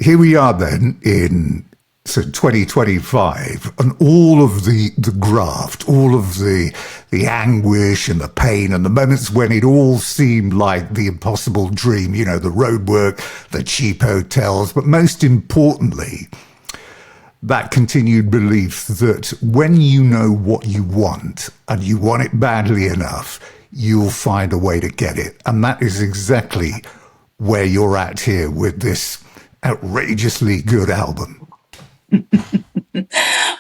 here we are then in 2025, and all of the graft, all of the anguish and the pain and the moments when it all seemed like the impossible dream, you know, the road work, the cheap hotels, but most importantly, that continued belief that when you know what you want and you want it badly enough, you'll find a way to get it. And that is exactly where you're at here with this outrageously good album.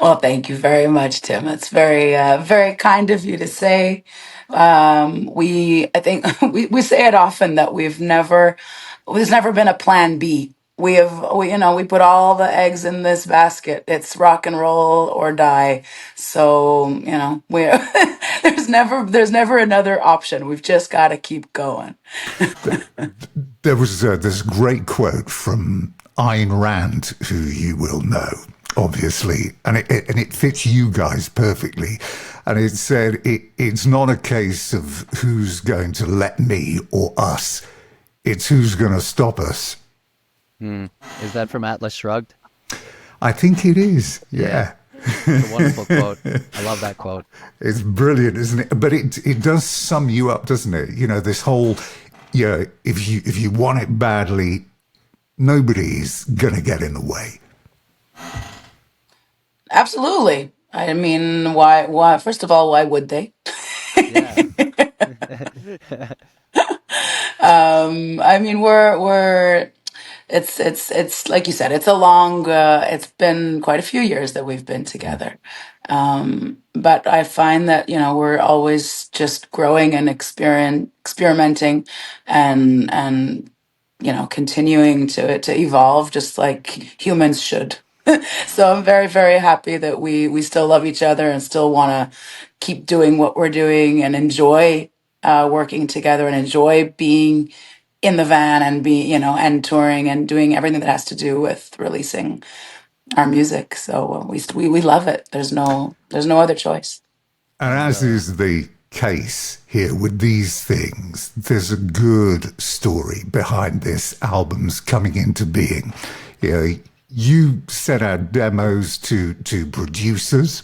Well, thank you very much, Tim. It's very kind of you to say. I think we say it often that there's never been a plan B. We put all the eggs in this basket. It's rock and roll or die. So, there's never another option. We've just got to keep going. There was this great quote from Ayn Rand, who you will know, obviously, and it fits you guys perfectly. And it said, it's not a case of who's going to let me or us. It's who's going to stop us. Is that from Atlas Shrugged? I think it is, yeah. It's a wonderful quote. I love that quote. It's brilliant, isn't it? But it does sum you up, doesn't it? You know, this whole, if you want it badly, nobody's going to get in the way. Absolutely. I mean, why? First of all, why would they? Yeah. I mean, it's like you said, it's been quite a few years that we've been together. But I find that, we're always just growing and experimenting and, continuing to evolve just like humans should. So I'm very, very happy that we still love each other and still want to keep doing what we're doing and enjoy working together and enjoy being in the van and and touring and doing everything that has to do with releasing our music. So we love it. There's no other choice. And as is the case here with these things, there's a good story behind this album's coming into being. You sent out demos to producers,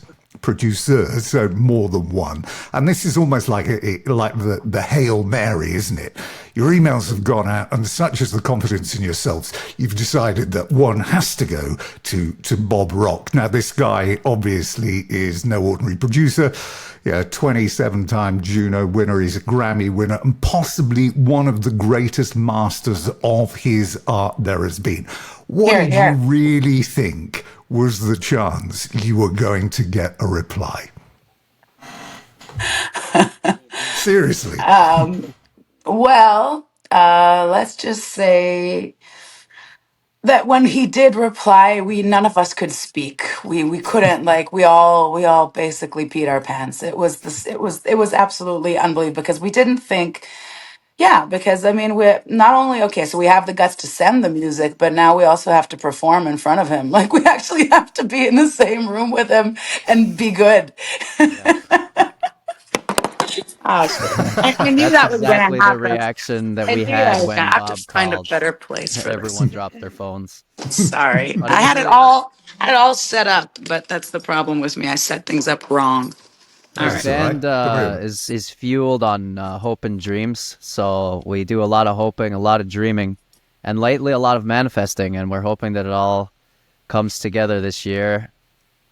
so more than one. And this is almost like the Hail Mary, isn't it? Your emails have gone out, and such is the confidence in yourselves, you've decided that one has to go to Bob Rock. Now, this guy obviously is no ordinary producer. 27-time Juno winner. He's a Grammy winner and possibly one of the greatest masters of his art there has been. What did you really think was the chance you were going to get a reply? Seriously. Well, let's just say that when he did reply, none of us could speak. We couldn't, we all basically peed our pants. It was absolutely unbelievable because we didn't think. Yeah, because I mean, we're not only, okay, so we have the guts to send the music, but now we also have to perform in front of him. Like, we actually have to be in the same room with him and be good. I knew that was going exactly to happen. The reaction that we had when Bob called. Find a better place for everyone dropped their phones. Sorry, I had it all set up, but that's the problem with me. I set things up wrong. This band is fueled on hope and dreams, so we do a lot of hoping, a lot of dreaming, and lately a lot of manifesting, and we're hoping that it all comes together this year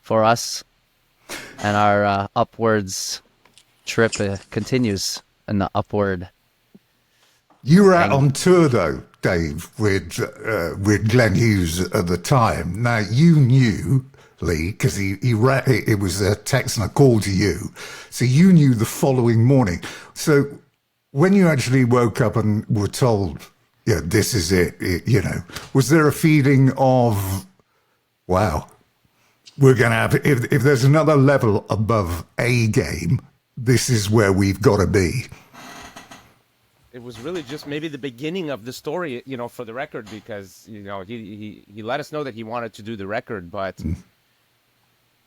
for us, and our upwards trip continues in the upward. You were out on tour, though, Dave, with Glenn Hughes at the time. Now, you knew... Lee, because it was a text and a call to you. So you knew the following morning. So when you actually woke up and were told, this is it, was there a feeling of, wow, we're going to have, if there's another level above A game, this is where we've got to be? It was really just maybe the beginning of the story, for the record, because, he let us know that he wanted to do the record, but...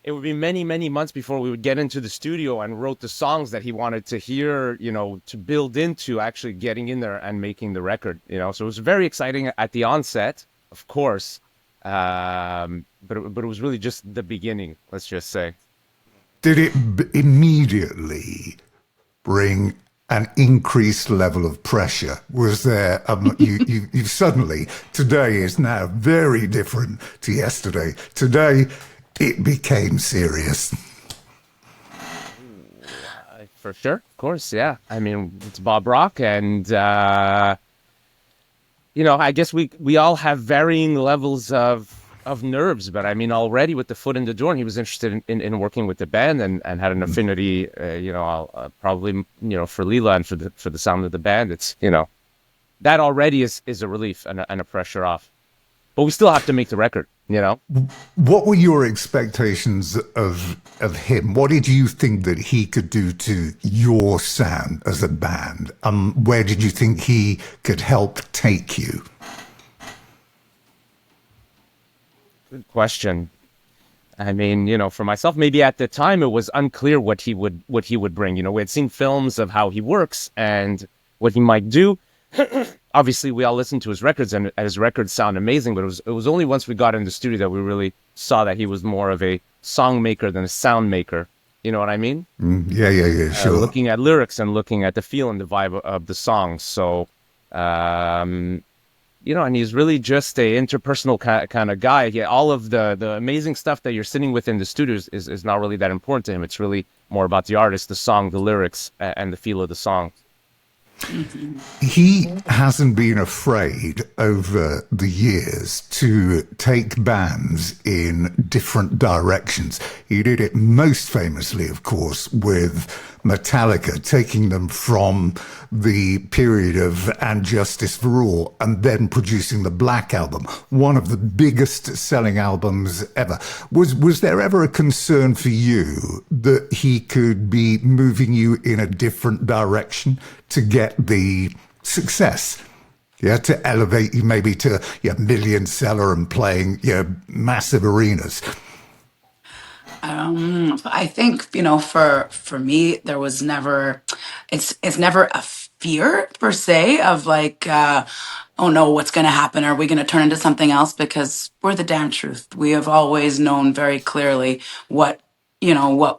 It would be many, many months before we would get into the studio and wrote the songs that he wanted to hear, to build into actually getting in there and making the record, So it was very exciting at the onset, of course. But it was really just the beginning, let's just say. Did it immediately bring an increased level of pressure? Was there, you suddenly, today is now very different to yesterday. Today, it became serious. For sure, of course, yeah. I mean, it's Bob Rock, and I guess we all have varying levels of nerves, but I mean, already with the foot in the door, and he was interested in working with the band and had an affinity, probably for Lee-la and for the sound of the band. It's that already is a relief and a pressure off. But we still have to make the record, What were your expectations of him? What did you think that he could do to your sound as a band? Where did you think he could help take you? Good question. I mean, for myself, maybe at the time it was unclear what he would bring. We had seen films of how he works and what he might do. Obviously, we all listened to his records, and his records sound amazing. But it was only once we got in the studio that we really saw that he was more of a song maker than a sound maker. You know what I mean? Yeah, sure. Looking at lyrics and looking at the feel and the vibe of the songs. So, and he's really just a interpersonal kind of guy. All of the amazing stuff that you're sitting with in the studio is not really that important to him. It's really more about the artist, the song, the lyrics, and the feel of the song. He hasn't been afraid over the years to take bands in different directions. He did it most famously, of course, with Metallica, taking them from the period of And Justice for All and then producing the Black Album, one of the biggest selling albums ever. Was there ever a concern for you that he could be moving you in a different direction to get the success? Yeah, to elevate you maybe to million seller and playing massive arenas. I think, for me, there was never, it's never a fear per se of like, oh no, what's going to happen? Are we going to turn into something else? Because we're the damn truth. We have always known very clearly what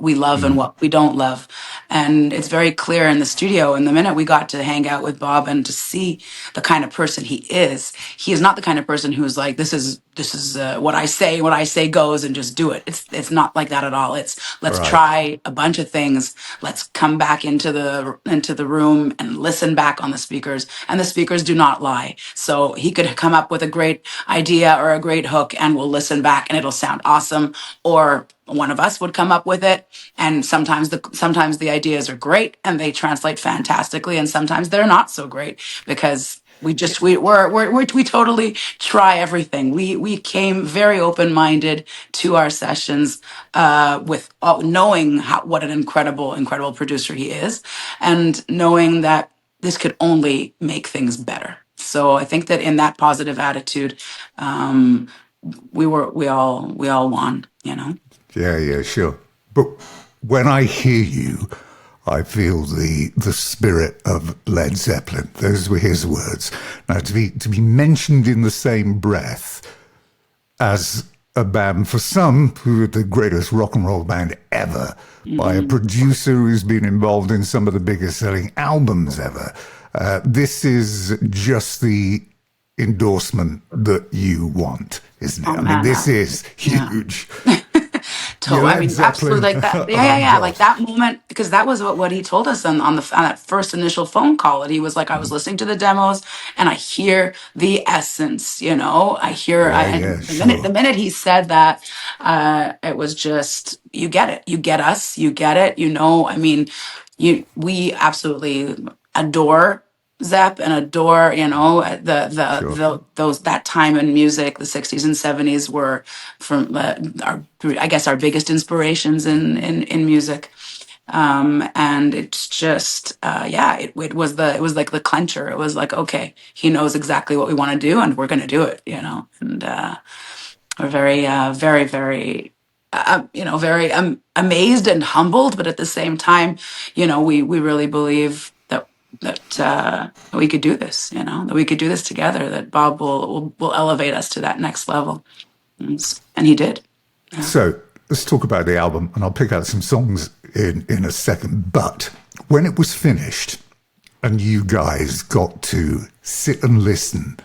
we love and what we don't love. And it's very clear in the studio. And the minute we got to hang out with Bob and to see the kind of person he is not the kind of person who's like, this is what I say goes and just do it. It's not like that at all. It's let's try a bunch of things. Let's come back into the room and listen back on the speakers. And the speakers do not lie. So he could come up with a great idea or a great hook and we'll listen back and it'll sound awesome. Or one of us would come up with it, and sometimes the ideas are great and they translate fantastically, and sometimes they're not so great because we totally try everything. We came very open-minded to our sessions, with knowing what an incredible producer he is, and knowing that this could only make things better. So I think that in that positive attitude, we all won. Yeah, sure. But when I hear you, I feel the spirit of Led Zeppelin. Those were his words. Now, to be mentioned in the same breath as a band, for some, who are the greatest rock and roll band ever, by a producer who's been involved in some of the biggest selling albums ever, this is just the endorsement that you want, isn't it? This is huge. Totally. I mean, absolutely, like that. Yeah. Like that moment, because that was what he told us on that first initial phone call. And he was like, I was listening to the demos, and I hear the essence. I hear. The minute he said that, it was just, you get it. You get us. You get it. I mean, we absolutely adore Zepp and adore, that time in music. The 60s and 70s were from our biggest inspirations in music. And it's just, it was like the clencher. It was like, okay, he knows exactly what we want to do and we're going to do it, and, we're very, very, very, very amazed and humbled, but at the same time, we really believe that we could do this, that we could do this together, that Bob will elevate us to that next level. And he did. Yeah. So let's talk about the album, and I'll pick out some songs in a second. But when it was finished and you guys got to sit and listen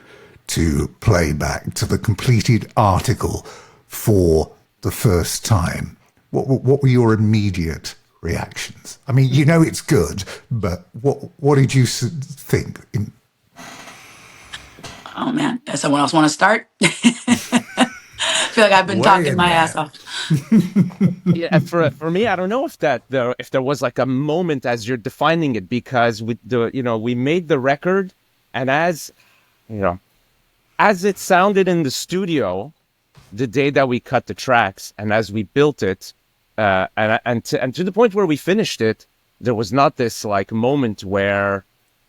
to playback, to the completed article for the first time, what were your immediate reactions? I mean, you know it's good, but what did you think? Oh man, does someone else want to start? I feel like I've been talking my ass off. Yeah, for me, I don't know if there was like a moment as you're defining it, because we made the record, and as it sounded in the studio the day that we cut the tracks, and as we built it, and to the point where we finished it, there was not this like moment where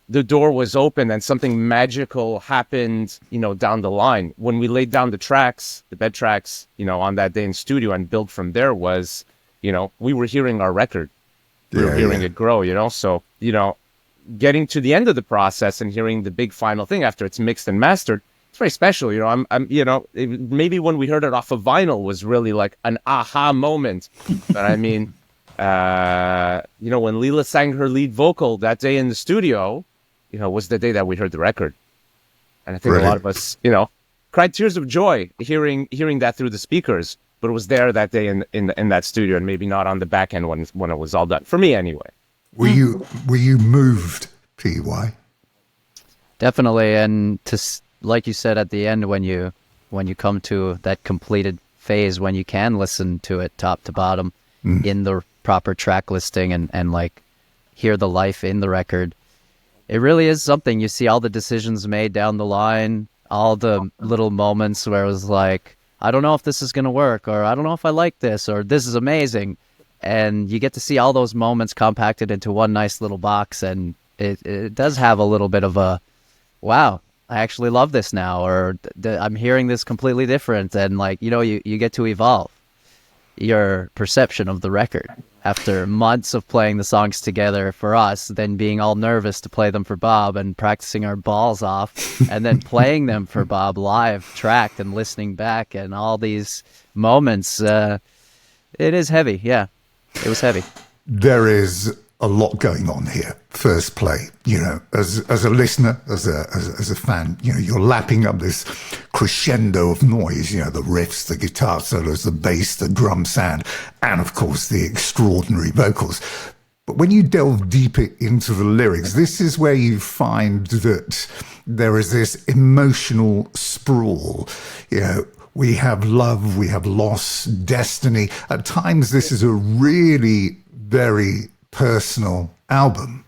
the door was open and something magical happened, down the line. When we laid down the tracks, the bed tracks, on that day in studio, and built from there, was, we were hearing our record. We were hearing it grow, So, getting to the end of the process and hearing the big final thing after it's mixed and mastered, it's very special. Maybe when we heard it off of vinyl was really like an aha moment. But I mean, when Lee-la sang her lead vocal that day in the studio, was the day that we heard the record. And I think a lot of us, cried tears of joy hearing that through the speakers, but it was there that day in that studio, and maybe not on the back end when it was all done. For me, anyway. Were you moved, PY? Definitely, and like you said at the end, when you come to that completed phase, when you can listen to it top to bottom in the proper track listing and like hear the life in the record, it really is something. You see all the decisions made down the line, all the little moments where it was like, I don't know if this is going to work, or I don't know if I like this, or this is amazing. And you get to see all those moments compacted into one nice little box. And it does have a little bit of a, wow, I actually love this now, or I'm hearing this completely different. And like, you get to evolve your perception of the record after months of playing the songs together for us, then being all nervous to play them for Bob and practicing our balls off, and then playing them for Bob live tracked and listening back, and all these moments. It is heavy. Yeah, it was heavy. There is a lot going on here. First play, as a listener, as a fan, you're lapping up this crescendo of noise, the riffs, the guitar solos, the bass, the drum sound, and of course the extraordinary vocals. But when you delve deeper into the lyrics, this is where you find that there is this emotional sprawl. We have love, we have loss, destiny. At times, this is a really very personal album.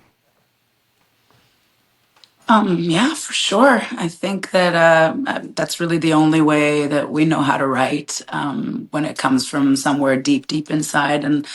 Yeah, for sure. I think that that's really the only way that we know how to write, when it comes from somewhere deep, deep inside. And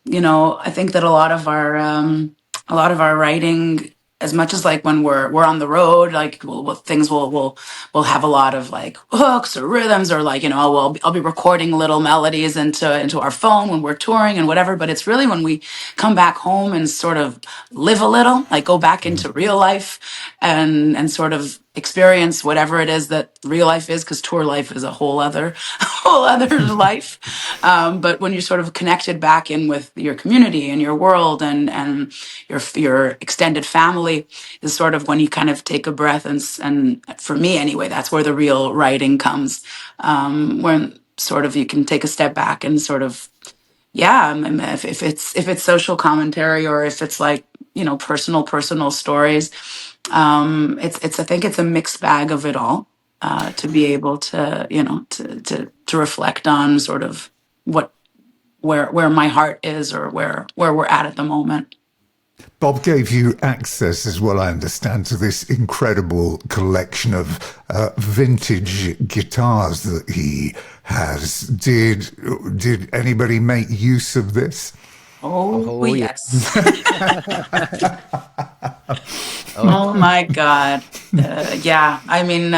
I think that a lot of our writing, as much as like when we're on the road, like things will have a lot of like hooks or rhythms, or like I'll be recording little melodies into our phone when we're touring and whatever. But it's really when we come back home and sort of live a little, like go back into real life and sort of experience whatever it is that real life is, because tour life is a whole other life. But when you're sort of connected back in with your community and your world and your extended family, is sort of when you kind of take a breath, and for me anyway, that's where the real writing comes, when sort of you can take a step back and sort of, if it's social commentary, or if it's like personal stories. I think it's a mixed bag of it all, to be able to to reflect on sort of where my heart is, or where we're at the moment. Bob gave you access, as well I understand, to this incredible collection of vintage guitars that he has. Did anybody make use of this? Oh yes. Oh my God. Yeah. I mean,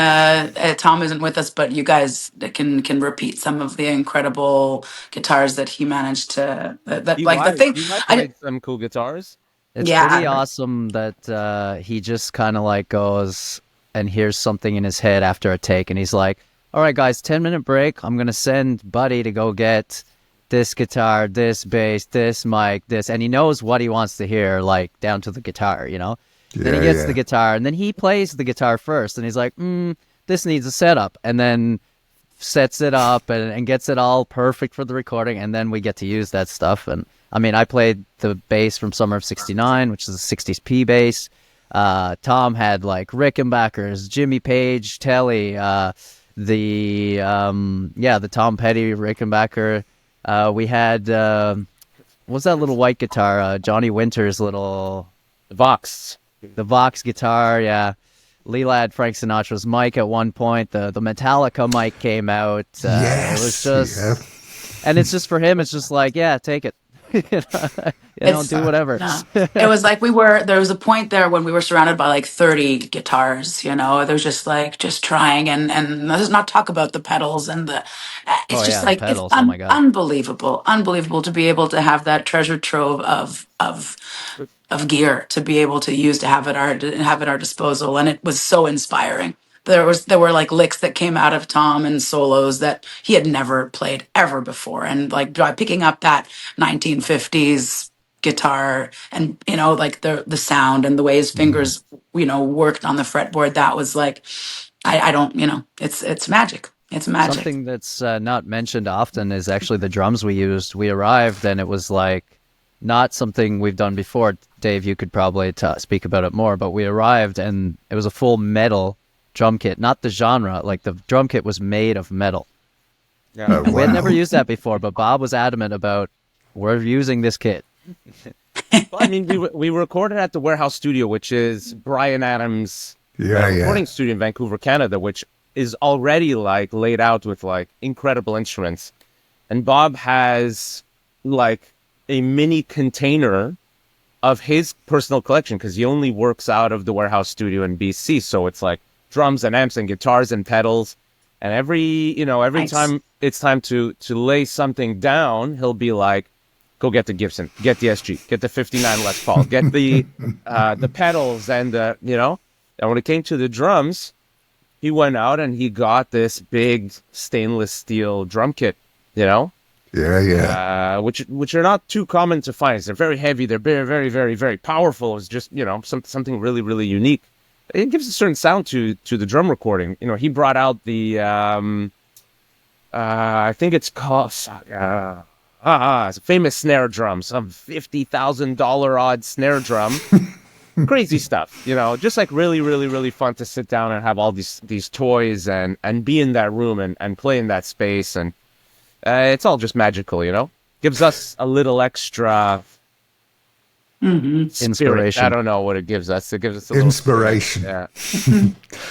Tom isn't with us, but you guys can repeat some of the incredible guitars that he managed to. Like the thing. You might play some cool guitars. It's pretty awesome that he just kind of like goes and hears something in his head after a take, and he's like, all right, guys, 10-minute break. I'm going to send Buddy to go get this guitar, this bass, this mic, this. And he knows what he wants to hear, like down to the guitar, you know? Then he gets the guitar, and then he plays the guitar first. And he's like, this needs a setup. And then sets it up and gets it all perfect for the recording. And then we get to use that stuff. And I mean, I played the bass from Summer of '69, which is a 60s P bass. Tom had like Rickenbackers, Jimmy Page, Telly, the Tom Petty Rickenbacker. We had what's that little white guitar? Johnny Winter's little Vox. The Vox guitar, yeah. Lee-la had Frank Sinatra's mic at one point. The Metallica mic came out. Yes, it was just, and it's just for him. It's just like, yeah, take it. Do whatever. No. It was like there was a point there when we were surrounded by like 30 guitars, there was just trying and let's not talk about the pedals and it's just like, pedals. it's Oh my God. unbelievable to be able to have that treasure trove of gear to be able to use, to have at our disposal. And it was so inspiring. There were like licks that came out of Tom and solos that he had never played ever before. And like by picking up that 1950s guitar and, like the sound and the way his fingers, worked on the fretboard, that was like, I don't, it's magic. It's magic. Something that's not mentioned often is actually the drums we used. We arrived and it was like not something we've done before. Dave, you could probably speak about it more, but we arrived and it was a full metal drum kit, not the genre. Like the drum kit was made of metal. Yeah. Oh, wow. We had never used that before, but Bob was adamant about we're using this kit. Well, I mean, we recorded at the Warehouse Studio, which is Bryan Adams recording studio in Vancouver, Canada, which is already like laid out with like incredible instruments. And Bob has like a mini container of his personal collection because he only works out of the Warehouse Studio in BC. So it's like drums and amps and guitars and pedals. And every Nice. time it's time to lay something down, he'll be like, go get the Gibson, get the SG, get the 59 Les Paul, get the pedals and and when it came to the drums, he went out and he got this big stainless steel drum kit, which are not too common to find. They're very heavy, they're very, very, very, very powerful. It's just, something really, really unique. It gives a certain sound to the drum recording. He brought out the I think it's called it's a famous snare drum, some $50,000 odd snare drum. Crazy stuff, just like really, really, really fun to sit down and have all these toys and be in that room and play in that space. And it's all just magical, gives us a little extra Inspiration. I don't know what it gives us. It gives us a little inspiration. Yeah.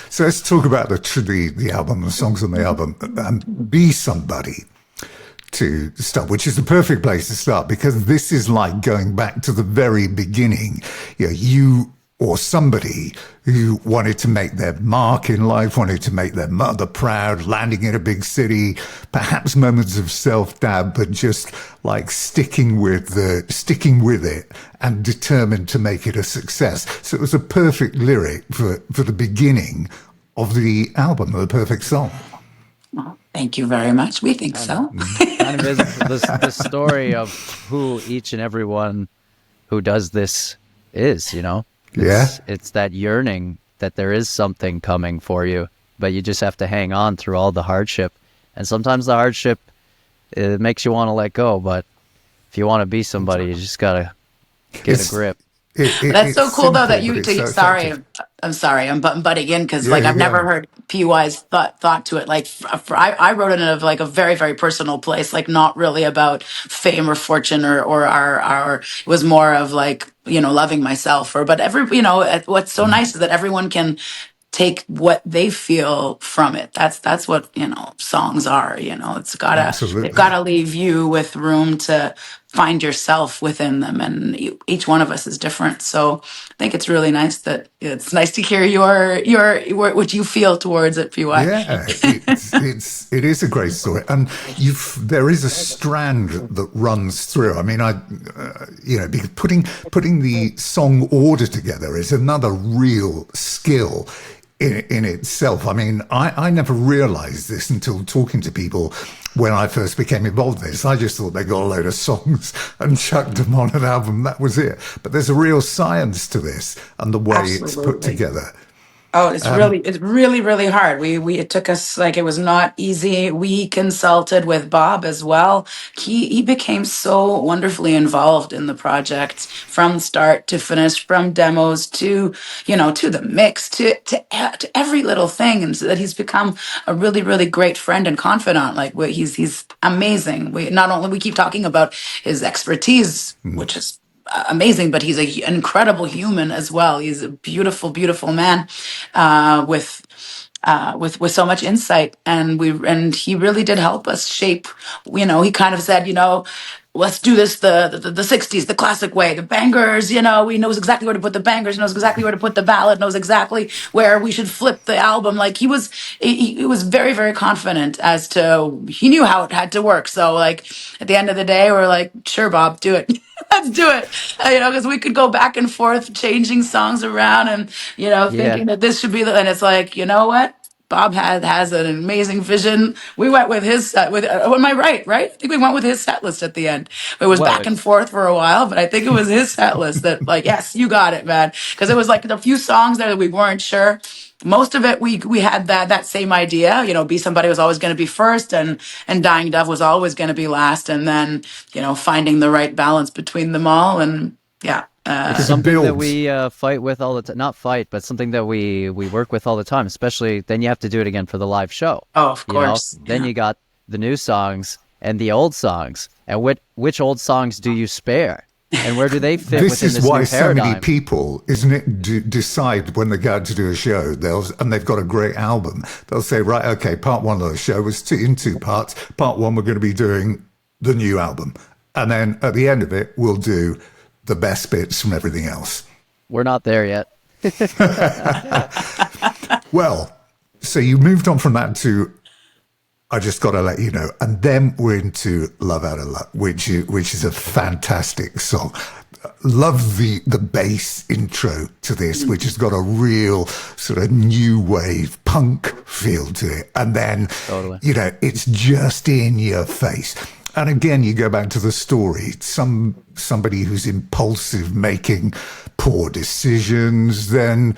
So let's talk about the album, the songs on the album. Be Somebody to start, which is the perfect place to start because this is like going back to the very beginning. You or somebody who wanted to make their mark in life, wanted to make their mother proud, landing in a big city, perhaps moments of self-doubt, but just like sticking with it and determined to make it a success. So it was a perfect lyric for the beginning of the album, the perfect song. Well, thank you very much. We think so. Kind of is the story of who each and every one who does this is, It's that yearning that there is something coming for you, but you just have to hang on through all the hardship. And sometimes the hardship, it makes you want to let go, but if you want to be somebody, you just got to get a grip. That's so cool, though, that I'm sorry, I'm butting in because I've never heard PY's thought to it. Like I wrote it in like a very, very personal place, like not really about fame or fortune or our it was more of like, loving myself but what's so nice is that everyone can take what they feel from it. That's what, songs are, it's they've gotta leave you with room to find yourself within them. And each one of us is different. So I think it's really nice it's nice to hear what you feel towards it, PY. Yeah, it is a great story. And there is a strand that runs through. I mean, because putting the song order together is another real skill in itself. I mean, I never realized this until talking to people when I first became involved in this. I just thought they got a load of songs and chucked them on an album. That was it. But there's a real science to this and the way it's put together. Oh, it's really hard. It took us, like, it was not easy. We consulted with Bob as well. He became so wonderfully involved in the project from start to finish, from demos to, to the mix, to every little thing. And so that he's become a really, really great friend and confidant. Like, he's amazing. We keep talking about his expertise, which is amazing, but he's an incredible human as well. He's a beautiful, beautiful man, with so much insight, and he really did help us shape. He kind of said, let's do this the 60s, the classic way, the bangers. He knows exactly where to put the bangers, knows exactly where to put the ballad, knows exactly where we should flip the album. Like, he was very, very confident as to, he knew how it had to work. So, like, at the end of the day, we're like, sure, Bob, do it. Let's do it. Because we could go back and forth changing songs around and, thinking that this should be and it's like, you know what? Bob has an amazing vision. We went with his am I right? I think we went with his set list at the end. It was back and forth for a while, but I think it was his set list that, like, yes, you got it, man. Because it was like a few songs there that we weren't sure. Most of it, we had that same idea. Be Somebody was always going to be first, and Dying Dove was always going to be last, and then finding the right balance between them all, and yeah. It's something that we fight with all the time. Not fight, but something that we work with all the time. Especially then you have to do it again for the live show. Oh, of course. Then you got the new songs and the old songs, and which old songs do you spare? And where do they fit within this new paradigm? This is why so many people, isn't it, decide when they go out to do a show, and they've got a great album, they'll say, right, okay, part one of the show was in two parts. Part one, we're going to be doing the new album. And then at the end of it, we'll do the best bits from everything else. We're not there yet. Well, so you moved on from that to I Just Gotta Let You Know, and then we're into Love Out of Luck, which is a fantastic song. Love the bass intro to this, which has got a real sort of new wave punk feel to it, and then totally. It's just in your face. And again, you go back to the story. Somebody who's impulsive, making poor decisions, then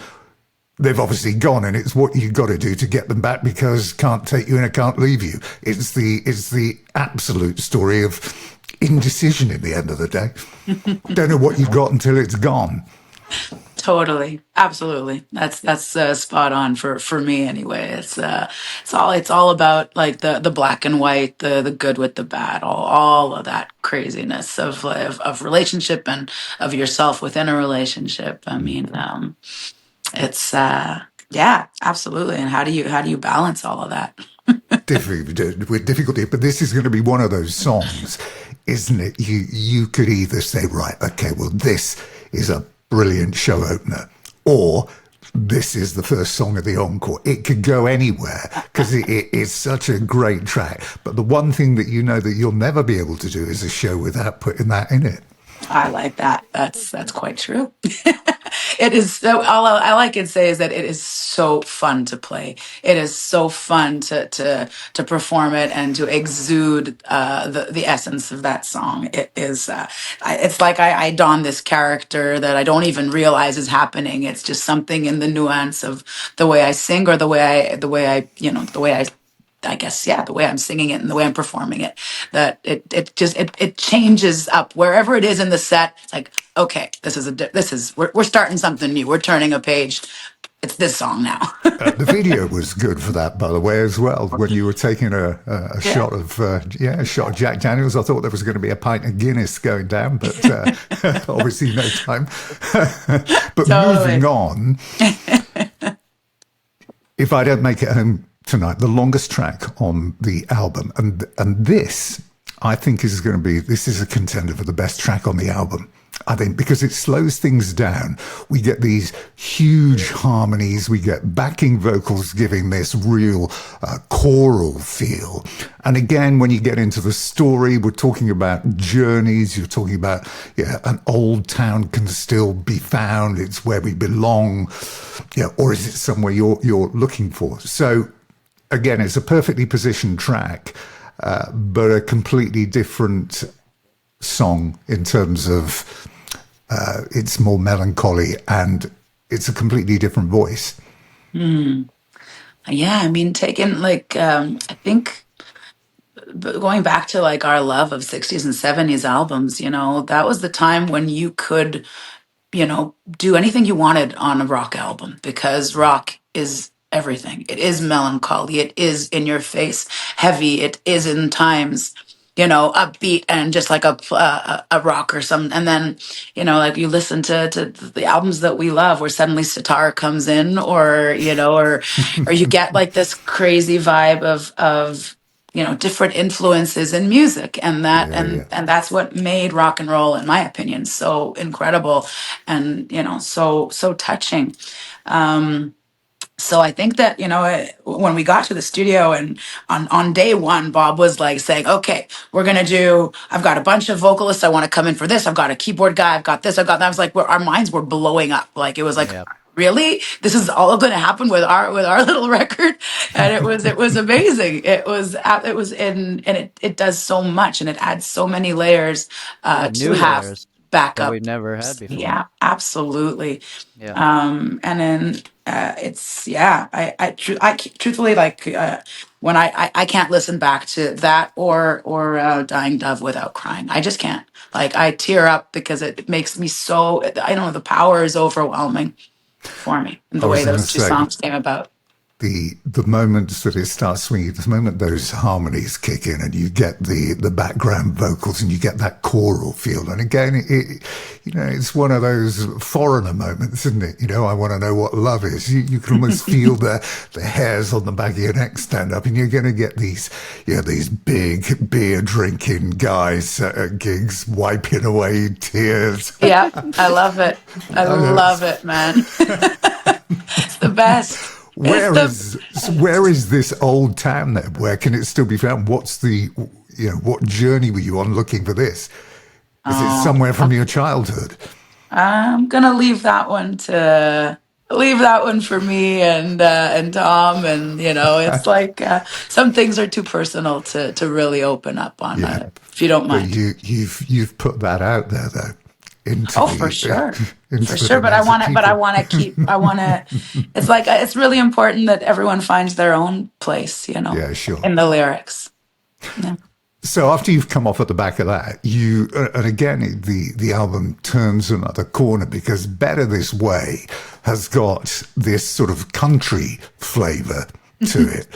they've obviously gone, and it's what you've got to do to get them back, because can't take you and I can't leave you. It's the absolute story of indecision at the end of the day. Don't know what you've got until it's gone. Totally, absolutely. That's spot on for me anyway. It's all about, like, the black and white, the good with the bad, all of that craziness of relationship and of yourself within a relationship. I mean, it's yeah, absolutely. And how do you balance all of that? With difficulty, but this is going to be one of those songs, isn't it? You could either say, right, okay, well, this is a brilliant show opener, or this is the first song of the encore. It could go anywhere because it is such a great track. But the one thing that that you'll never be able to do is a show without putting that in it. I like that. That's quite true. It is so. All I can say is that it is so fun to play. It is so fun to perform it and to exude the essence of that song. It is. It's like I don this character that I don't even realize is happening. It's just something in the nuance of the way I sing, or the way I guess, yeah, the way I'm singing it and the way I'm performing it, that it changes up wherever it is in the set. It's like, okay, we're starting something new. We're turning a page. It's this song now. The video was good for that, by the way, as well. When you were taking a shot of Jack Daniels, I thought there was going to be a pint of Guinness going down, but obviously no time. But moving on, if I don't make it home tonight, the longest track on the album, and this I think is a contender for the best track on the album. I think, because it slows things down. We get these huge harmonies. We get backing vocals giving this real choral feel. And again, when you get into the story, we're talking about journeys. You're talking about an old town can still be found. It's where we belong. Or is it somewhere you're looking for? So again, it's a perfectly positioned track, but a completely different song in terms of it's more melancholy and it's a completely different voice. Yeah, I mean, taking like I think going back to like our love of 60s and 70s albums, that was the time when you could do anything you wanted on a rock album, because rock is everything. It is melancholy. It is in your face, heavy. It is in times, upbeat and just like a rock or something. And then, like you listen to the albums that we love, where suddenly sitar comes in, or you get like this crazy vibe of different influences in music, and and that's what made rock and roll, in my opinion, so incredible and so touching. So I think that when we got to the studio, and on day one, Bob was like saying, "Okay, I've got a bunch of vocalists. I want to come in for this. I've got a keyboard guy. I've got this. I've got that." I was like, our minds were blowing up. Like it was like, Yep. really, this is all going to happen with our little record. And it was amazing. And it does so much, and it adds so many layers to New have layers that backup. we've never had before. Yeah, absolutely. Yeah. And then it's truthfully, like when I can't listen back to that or Dying Dove without crying. I just can't. Like I tear up because it makes me so. I don't know. The power is overwhelming for me, and I the was way going to those two say, songs came about. the moments that it starts swinging, the moment those harmonies kick in and you get the background vocals and you get that choral feel. And again, it's one of those foreigner moments, isn't it? I want to know what love is. You can almost feel the hairs on the back of your neck stand up, and you're going to get these big beer drinking guys at gigs wiping away tears. Yeah, I love it. I love it, man. It's the best. Where is this old town then? Where can it still be found? What's what journey were you on looking for this? Is it somewhere from your childhood? I'm gonna leave that one for me and Tom, and it's like some things are too personal to really open up on. If you don't mind. But you've put that out there though. For sure. But I want to. It's like it's really important that everyone finds their own place, Yeah, sure. in the lyrics. Yeah. So after you've come off at the back of that, and again, the album turns another corner, because Better This Way has got this sort of country flavor to it.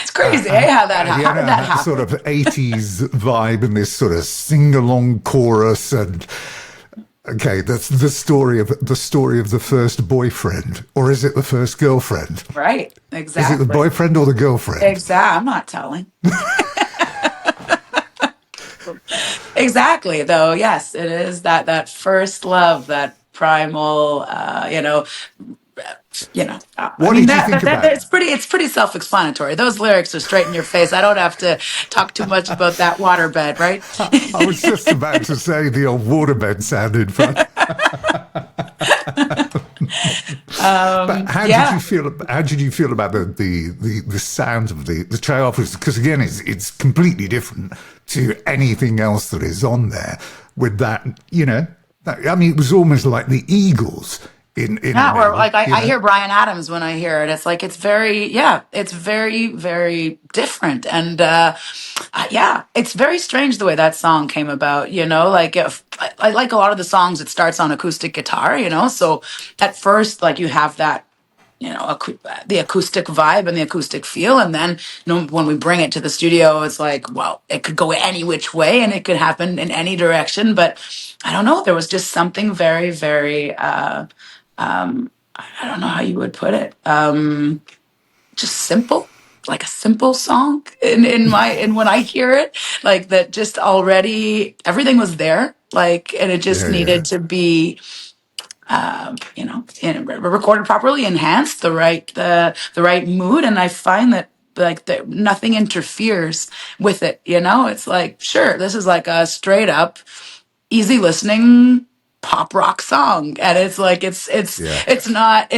It's crazy, how that happened. Sort of 80s vibe, and this sort of sing-along chorus, and okay, that's the story of the first boyfriend, or is it the first girlfriend? Right, exactly. Is it the boyfriend or the girlfriend? Exactly. I'm not telling. Exactly, though. Yes, it is that first love, that primal. What did you think about it? It's pretty self-explanatory. Those lyrics are straight in your face. I don't have to talk too much about that waterbed, right? I was just about to say the old waterbed sounded fun. But how did you feel about the sound of the trail offers? Because again, it's completely different to anything else that is on there. With that, it was almost like the Eagles. I hear Bryan Adams when I hear it. It's like it's very, very different, and it's very strange the way that song came about. Like if I like a lot of the songs, it starts on acoustic guitar. So at first, like you have that, the acoustic vibe and the acoustic feel, and then when we bring it to the studio, it's like, well, it could go any which way, and it could happen in any direction. But I don't know. There was just something very, very. I don't know how you would put it. Just simple, like a simple song in when I hear it, like that. Just already everything was there, like, and it just needed to be, recorded properly, enhanced the right mood. And I find that like nothing interferes with it. It's like, sure, this is like a straight up easy listening pop rock song, and it's like it's not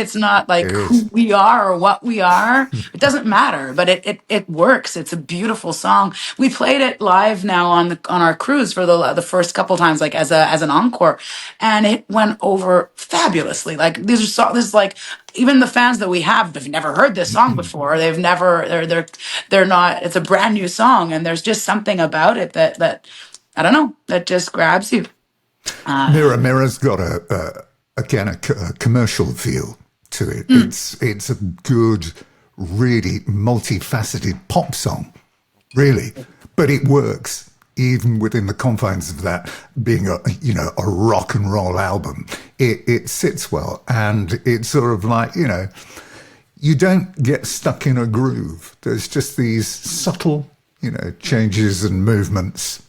like It who is. we are or what we are. It doesn't matter, but it works. It's a beautiful song. We played it live now on our cruise for the first couple times, like as an encore, and it went over fabulously. Like this is like, even the fans that we have never heard this song before. They're not. It's a brand new song, and there's just something about it that I don't know, that just grabs you. Mirror's got again a commercial feel to it. It's a good, really multifaceted pop song, really, but it works even within the confines of that being a rock and roll album. It sits well, and it's sort of like, you don't get stuck in a groove. There's just these subtle, changes and movements,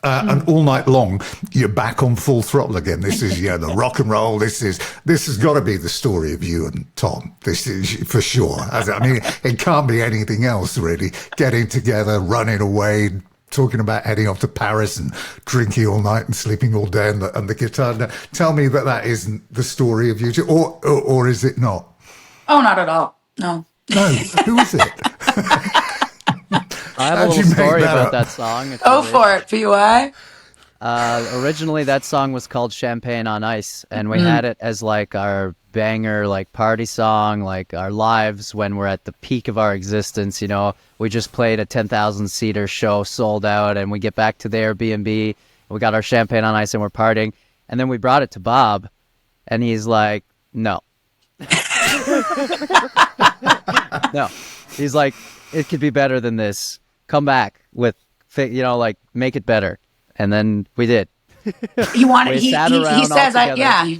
and all night long you're back on full throttle again. This is the rock and roll. This has got to be the story of you and Tom. This is for sure. I mean, it can't be anything else really. Getting together, running away, talking about heading off to Paris and drinking all night and sleeping all day, and the guitar. Now, tell me that isn't the story of you two, or is it not? Oh, not at all. No. Who is it? I have a little story about that song. Go for it, PY. Originally, that song was called Champagne on Ice, and we had it as like our banger, like party song, like our lives when we're at the peak of our existence. We just played a 10,000-seater show, sold out, and we get back to the Airbnb, we got our champagne on ice, and we're partying. And then we brought it to Bob, and he's like, no. No. He's like, it could be better than this. Come back with, make it better. And then we did. He wanted. He says,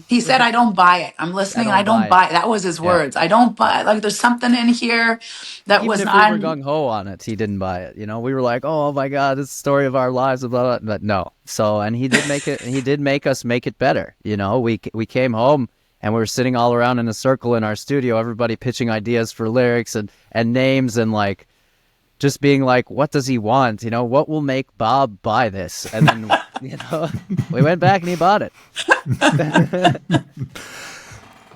he said, I don't buy it. I'm listening. I don't buy it. That was his words. I don't buy it. Like, there's something in here that even was if not. we were gung ho on it, he didn't buy it. We were like, oh my God, it's the story of our lives, blah, blah, but no. So, and he did make it. He did make us make it better. We came home and we were sitting all around in a circle in our studio, everybody pitching ideas for lyrics and names, and like just being like, what does he want? What will make Bob buy this? And then, we went back and he bought it.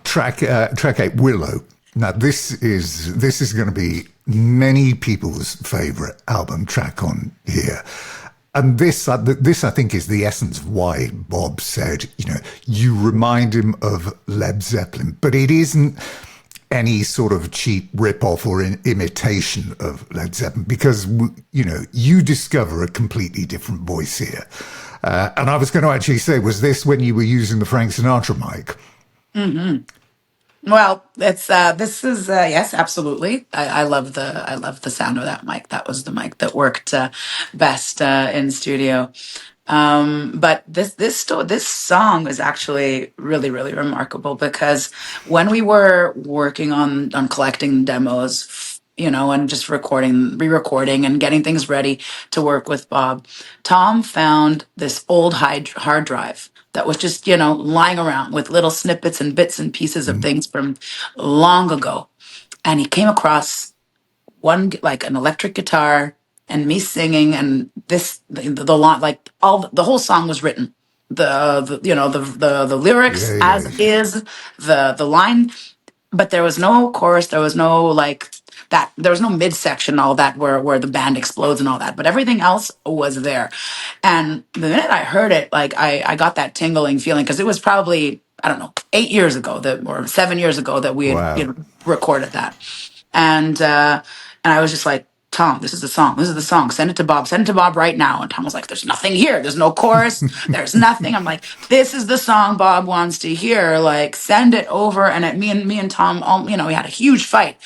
Track 8, Willow. Now, this is going to be many people's favorite album track on here. And this, I think, is the essence of why Bob said, you remind him of Led Zeppelin, but it isn't any sort of cheap rip-off or imitation of Led Zeppelin, because, you discover a completely different voice here. And I was going to actually say, was this when you were using the Frank Sinatra mic? Mm-hmm. Well, it's this is yes, absolutely. I love the sound of that mic. That was the mic that worked best in studio. But this song is actually really, really remarkable, because when we were working on collecting demos, and just re-recording and getting things ready to work with Bob, Tom found this old hard drive that was just, lying around with little snippets and bits and pieces of things from long ago. And he came across one, like an electric guitar and me singing, and the line, like the whole song was written. The lyrics as is, the line, but there was no chorus, there was no like that, there was no midsection, all that where the band explodes and all that, but everything else was there. And the minute I heard it, like I got that tingling feeling, because it was probably, I don't know, 8 years ago or 7 years ago that we had recorded that. And I was just like, Tom, this is the song. This is the song. Send it to Bob. Send it to Bob right now. And Tom was like, there's nothing here. There's no chorus. There's nothing. I'm like, this is the song Bob wants to hear. Like, send it over. And me and Tom, we had a huge fight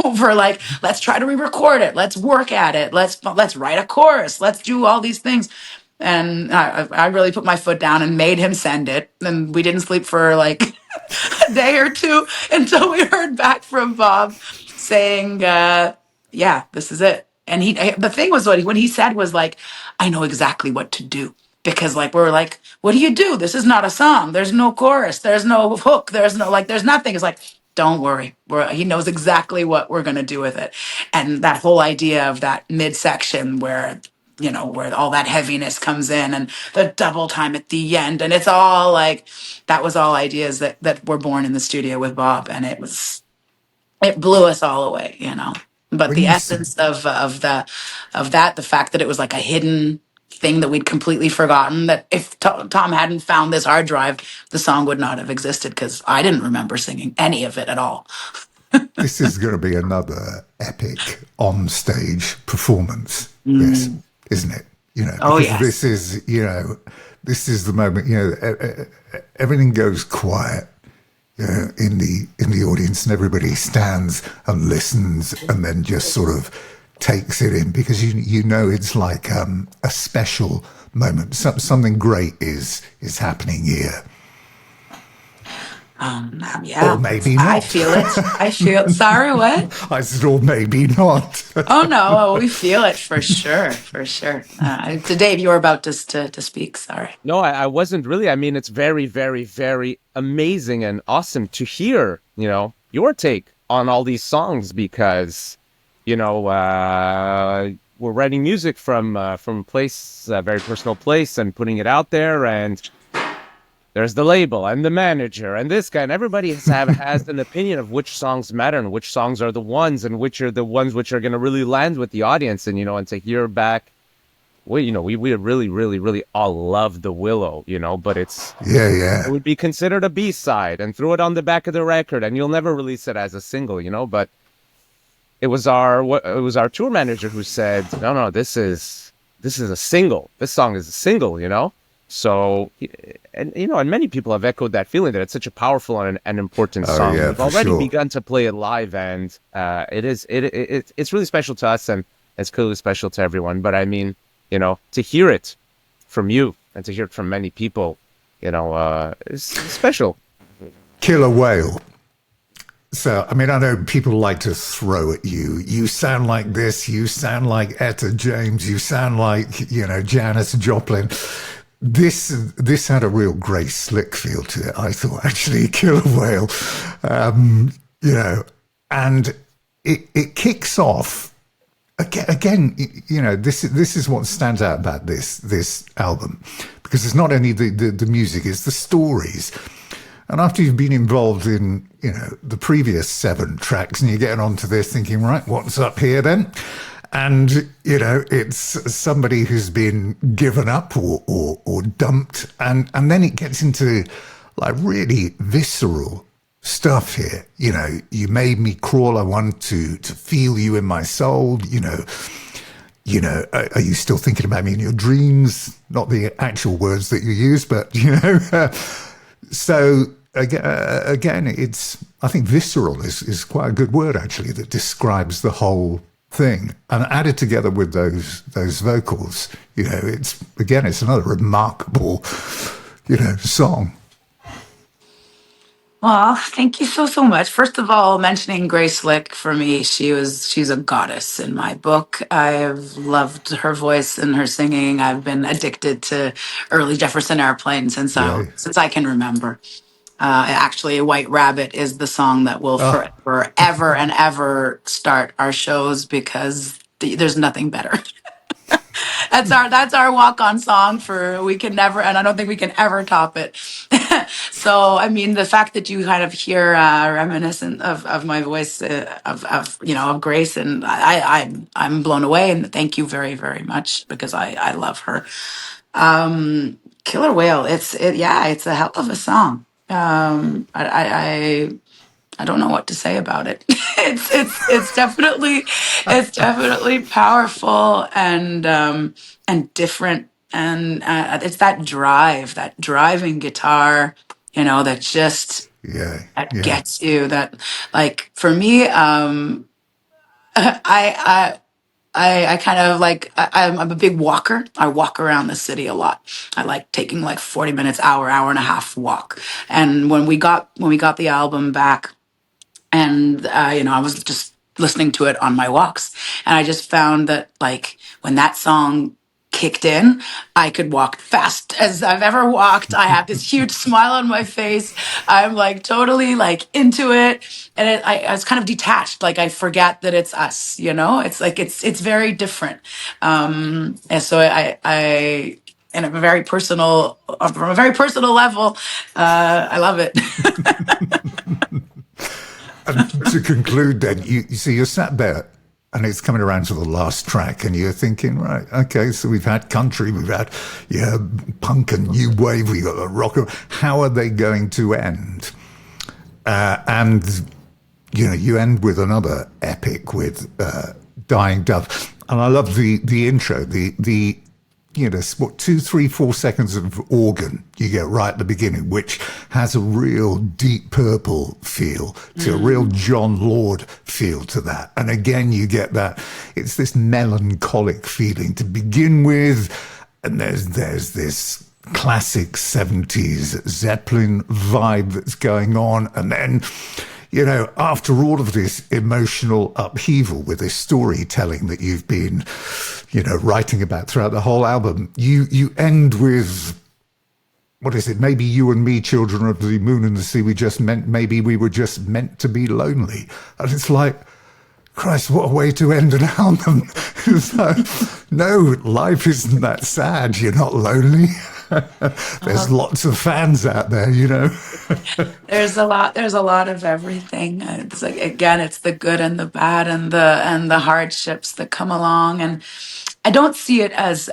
over like, let's try to re-record it. Let's work at it. Let's write a chorus. Let's do all these things. And I really put my foot down and made him send it. And we didn't sleep for like a day or two until we heard back from Bob saying, yeah, this is it. And the thing was, when he said was like, I know exactly what to do. because like we were like, what do you do? This is not a song. There's no chorus. There's no hook. There's no like. There's nothing. It's like, don't worry. He knows exactly what we're gonna do with it, and that whole idea of that midsection where where all that heaviness comes in and the double time at the end, and it's all like that was all ideas that were born in the studio with Bob, and it blew us all away. But When the you essence of the fact that it was like a hidden thing that we'd completely forgotten, that if Tom hadn't found this hard drive, the song would not have existed, because I didn't remember singing any of it at all. this is going to be another epic on-stage performance, this, isn't it? Oh, Because yes. this is the moment, everything goes quiet in the audience, and everybody stands and listens and then just sort of takes it in, because it's like a special moment. Something great is happening here. Yeah. Or maybe not. I feel it. Sorry, what? I said, or maybe not. Oh no, we feel it for sure, for sure. Dave, you were about to speak. Sorry. No, I wasn't really. I mean, it's very, very, very amazing and awesome to hear, your take on all these songs, because, we're writing music from a place, a very personal place, and putting it out there, and there's the label and the manager and this guy, and everybody has an opinion of which songs matter and which songs are the ones, and which are the ones which are going to really land with the audience. And, and to hear back, we really, really, really all love The Willow, but it would be considered a B-side and throw it on the back of the record, and you'll never release it as a single, but it was our tour manager who said, no, this is a single. This song is a single, So, and many people have echoed that feeling, that it's such a powerful and important song. Yeah, We've already sure. begun to play it live, and it's really special to us, and it's clearly special to everyone. But I mean, to hear it from you and to hear it from many people, is special. Killer Whale. So, I mean, I know people like to throw at you. You sound like this. You sound like Etta James. You sound like, Janis Joplin. This had a real Grace Slick feel to it, I thought, actually, Killer Whale. And it kicks off again. This is what stands out about this album, because it's not only the music, it's the stories. And after you've been involved in, the previous 7 tracks, and you're getting onto this thinking, right, what's up here then? And, it's somebody who's been given up or dumped. And then it gets into like really visceral stuff here. You made me crawl. I want to feel you in my soul. Are you still thinking about me in your dreams? Not the actual words that you use, but, So again, I think visceral is quite a good word, actually, that describes the whole thing. And added together with those vocals, it's another remarkable, song. Well, thank you so much. First of all, mentioning Grace Slick, for me, she's a goddess in my book. I've loved her voice and her singing. I've been addicted to early Jefferson Airplane since I can remember. Actually, White Rabbit is the song that will forever and ever start our shows, because there's nothing better. That's our walk-on song we can never, and I don't think we can ever top it. So, I mean, the fact that you kind of hear reminiscent of my voice, of Grace, and I'm blown away, and thank you very, very much, because I love her. Killer Whale, it's a hell of a song. I don't know what to say about it. It's definitely powerful and different, and it's that driving guitar, that just gets you. That, like, for me, I kind of like, I'm a big walker. I walk around the city a lot. I like taking like 40 minutes, hour and a half walk. And when we got the album back, and I was just listening to it on my walks, and I just found that, like, when that song kicked in, I could walk fast as I've ever walked. I have this huge smile on my face. I'm like totally like into it. And I was kind of detached. Like I forget that it's us, you know, it's like, it's very different. And so I, and from a very personal level, I love it. And to conclude, then, you see, you're sat there, and it's coming around to the last track, and you're thinking, right, okay, so we've had country, we've had punk and new wave, we got the rock. How are they going to end? And you end with another epic with Dying Dove, and I love the intro, the there's 2, 3, 4 seconds of organ you get right at the beginning, which has a real Deep Purple feel to a real John Lord feel to that. And again, you get that, it's this melancholic feeling to begin with. And there's this classic 70s Zeppelin vibe that's going on. And then, after all of this emotional upheaval with this storytelling that you've been, writing about throughout the whole album, you end with, what is it? Maybe you and me, children of the moon and the sea, maybe we were just meant to be lonely. And it's like, Christ, what a way to end an album. It's like, no, life isn't that sad. You're not lonely. There's lots of fans out there, There's a lot of everything. It's like, again, it's the good and the bad and the hardships that come along. And I don't see it as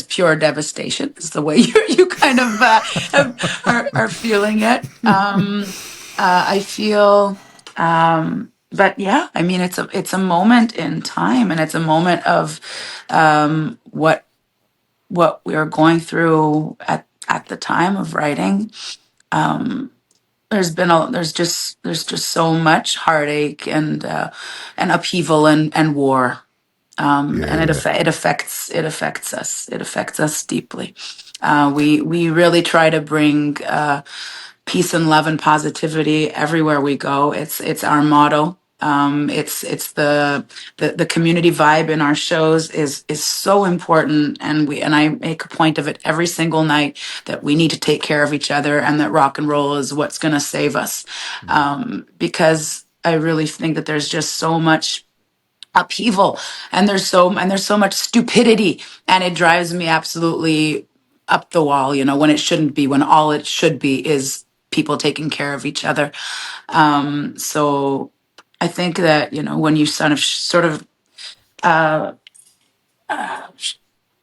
pure devastation. It's the way you kind of are feeling it. I feel, but yeah, I mean, it's a moment in time, and it's a moment of what we were going through at the time of writing. There's just so much heartache and upheaval and war. And it affects us. It affects us deeply. We really try to bring peace and love and positivity everywhere we go. It's our motto. It's the community vibe in our shows is so important, and I make a point of it every single night that we need to take care of each other, and that rock and roll is what's going to save us. Because I really think that there's just so much upheaval, and there's so much stupidity, and it drives me absolutely up the wall, when it shouldn't be, when all it should be is people taking care of each other. So I think that, when you sort of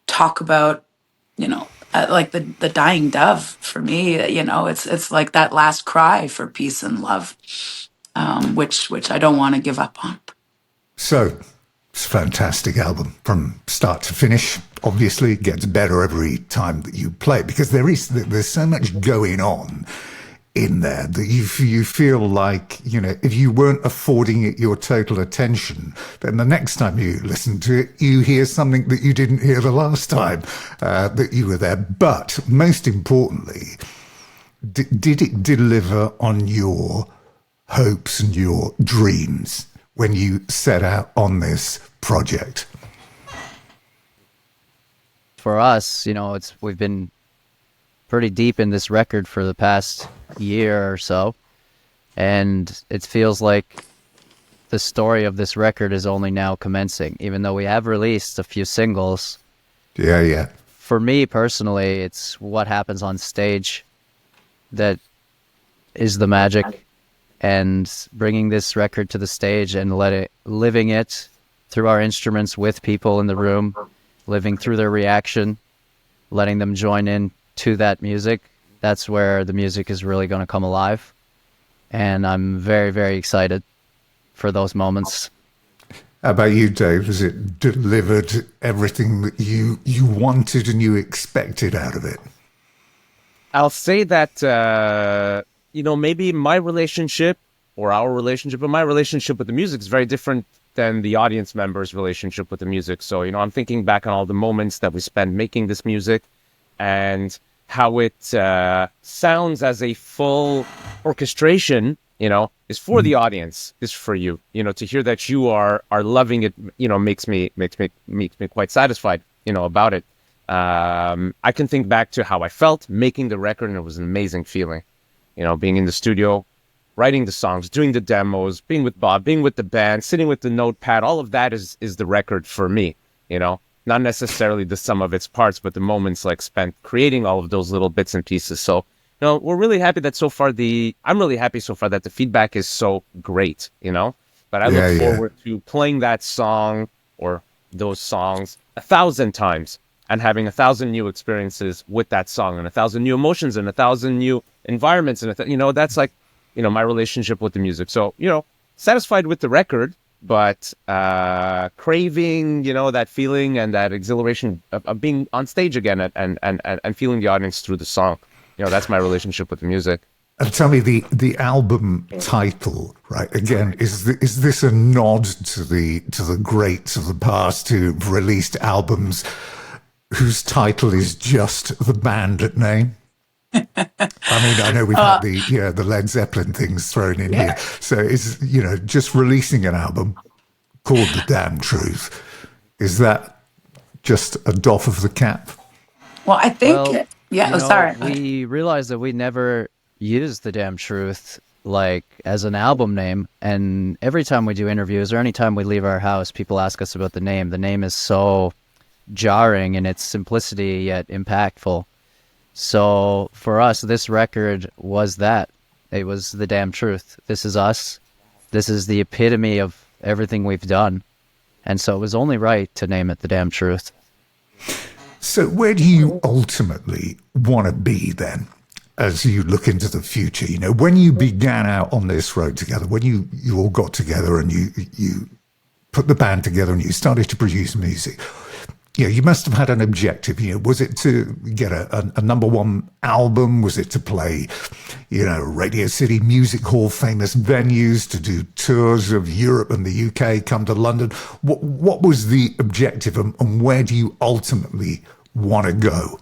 talk about, like the dying dove, for me, it's like that last cry for peace and love, which I don't want to give up on. So, it's a fantastic album from start to finish. Obviously, it gets better every time that you play it, because there's so much going on in there that you feel like, if you weren't affording it your total attention, then the next time you listen to it, you hear something that you didn't hear the last time that you were there. But most importantly, did it deliver on your hopes and your dreams when you set out on this project? For us, we've been pretty deep in this record for the past year or so, and it feels like the story of this record is only now commencing, even though we have released a few singles. Yeah. For me personally, it's what happens on stage that is the magic, and bringing this record to the stage and living it through our instruments with people in the room, living through their reaction, letting them join in to that music. That's where the music is really going to come alive. And I'm very, very excited for those moments. How about you, Dave? Has it delivered everything that you wanted and you expected out of it? I'll say that, maybe my relationship or our relationship, but my relationship with the music is very different than the audience member's relationship with the music. So, I'm thinking back on all the moments that we spent making this music and how it sounds as a full orchestration, is for the audience, is for you. To hear that you are loving it, makes me quite satisfied. about it. I can think back to how I felt making the record, and it was an amazing feeling. Being in the studio, writing the songs, doing the demos, being with Bob, being with the band, sitting with the notepad, all of that is the record for me, not necessarily the sum of its parts, but the moments like spent creating all of those little bits and pieces. So, we're really happy that I'm really happy so far that the feedback is so great, but I look forward to playing that song or those songs 1,000 times and having 1,000 new experiences with that song and 1,000 new emotions and 1,000 new environments. And, that's like, my relationship with the music. So, satisfied with the record, but craving, that feeling and that exhilaration of being on stage again and feeling the audience through the song. That's my relationship with the music. And tell me, the album title, right? Again, is this a nod to the greats of the past who've released albums whose title is just the band name? I know we've had the Led Zeppelin things thrown in here. So is just releasing an album called The Damn Truth, is that just a doff of the cap? Well, I think sorry. We realized that we never used The Damn Truth like as an album name, and every time we do interviews or anytime we leave our house, people ask us about the name. The name is so jarring in its simplicity yet impactful. So for us, this record was that. It was The Damn Truth. This is us. This is the epitome of everything we've done. And so it was only right to name it The Damn Truth. So where do you ultimately want to be then, as you look into the future? When you began out on this road together, when you all got together and you put the band together and you started to produce music, you must have had an objective. Was it to get a number one album? Was it to play, Radio City Music Hall famous venues, to do tours of Europe and the UK, come to London? What was the objective, and where do you ultimately want to go?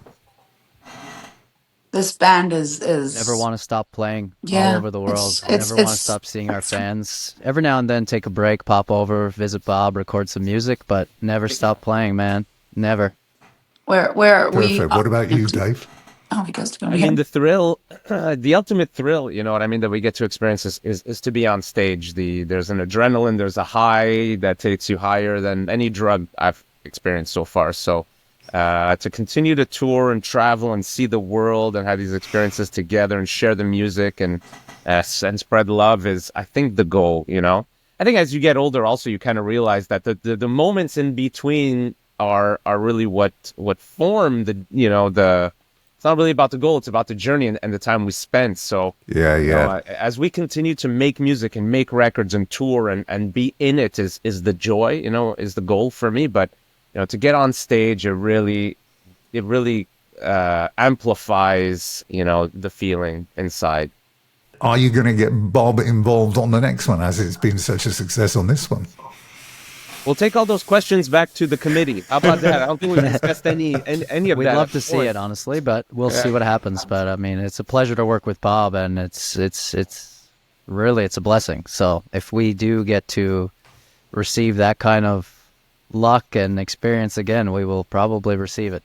This band is never want to stop playing all over the world. Never want to stop seeing our fans. Every now and then take a break, pop over, visit Bob, record some music, but never stop playing, man. Never. Where Perfect. What about you, Dave? Oh, he goes to go. I mean, the thrill, the ultimate thrill, that we get to experience is to be on stage. There's an adrenaline, there's a high that takes you higher than any drug I've experienced so far. So to continue to tour and travel and see the world and have these experiences together and share the music and spread love is, I think, the goal, I think as you get older, also, you kind of realize that the moments in between are really what form it's not really about the goal, it's about the journey and the time we spent. So as we continue to make music and make records and tour and be in it is the joy, is the goal for me. But to get on stage, it really amplifies the feeling inside. Are you going to get Bob involved on the next one, as it's been such a success on this one? We'll take all those questions back to the committee. How about that? I don't think we've discussed any of that. We'd love to see it, honestly, but we'll see what happens. But I mean, it's a pleasure to work with Bob, and it's really a blessing. So if we do get to receive that kind of luck and experience again, we will probably receive it.